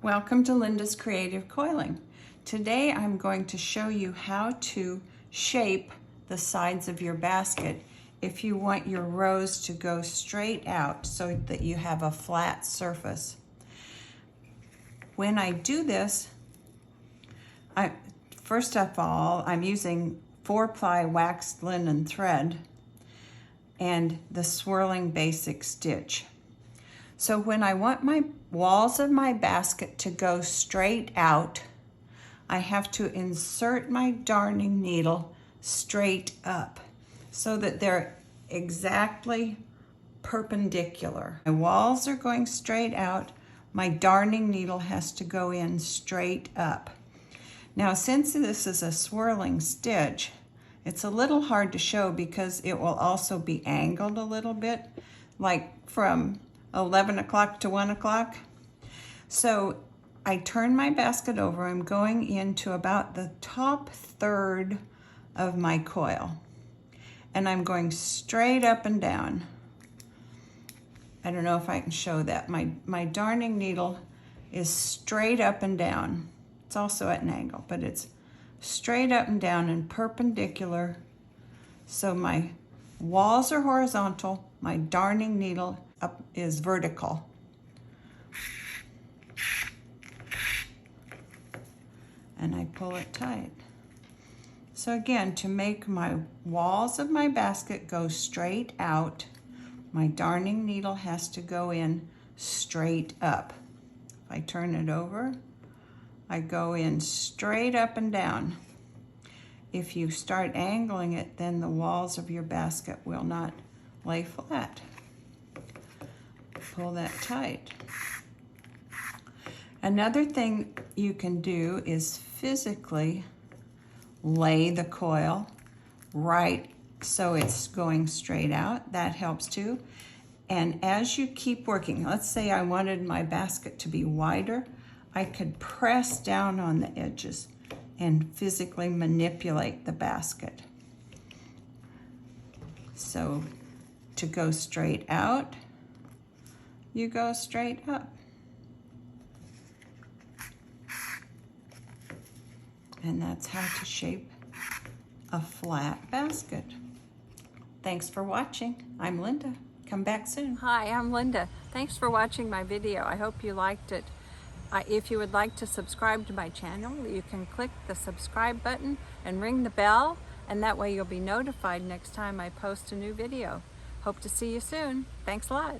Welcome to Linda's Creative Coiling. Today I'm going to show you how to shape the sides of your basket if you want your rows to go straight out so that you have a flat surface. When I do this, first of all, I'm using 4-ply waxed linen thread and the swirling basic stitch. So when I want my walls of my basket to go straight out, I have to insert my darning needle straight up so that they're exactly perpendicular. My walls are going straight out, my darning needle has to go in straight up. Now, since this is a swirling stitch, it's a little hard to show because it will also be angled a little bit, like from 11 o'clock to 1 o'clock. So I turn my basket over. I'm going into about the top third of my coil, and I'm going straight up and down. I don't know if I can show that. My darning needle is straight up and down. It's also at an angle, but it's straight up and down and perpendicular. So my walls are horizontal, my darning needle up is vertical. And I pull it tight. So again, to make my walls of my basket go straight out, my darning needle has to go in straight up. If I turn it over, I go in straight up and down. If you start angling it, then the walls of your basket will not lay flat. Pull that tight. Another thing you can do is physically lay the coil right so it's going straight out. That helps too. And as you keep working, let's say I wanted my basket to be wider, I could press down on the edges and physically manipulate the basket. So to go straight out, you go straight up. And that's how to shape a flat basket. Thanks for watching. I'm Linda. Come back soon. Hi, I'm Linda. Thanks for watching my video. I hope you liked it. If you would like to subscribe to my channel, you can click the subscribe button and ring the bell, and that way you'll be notified next time I post a new video. Hope to see you soon. Thanks a lot.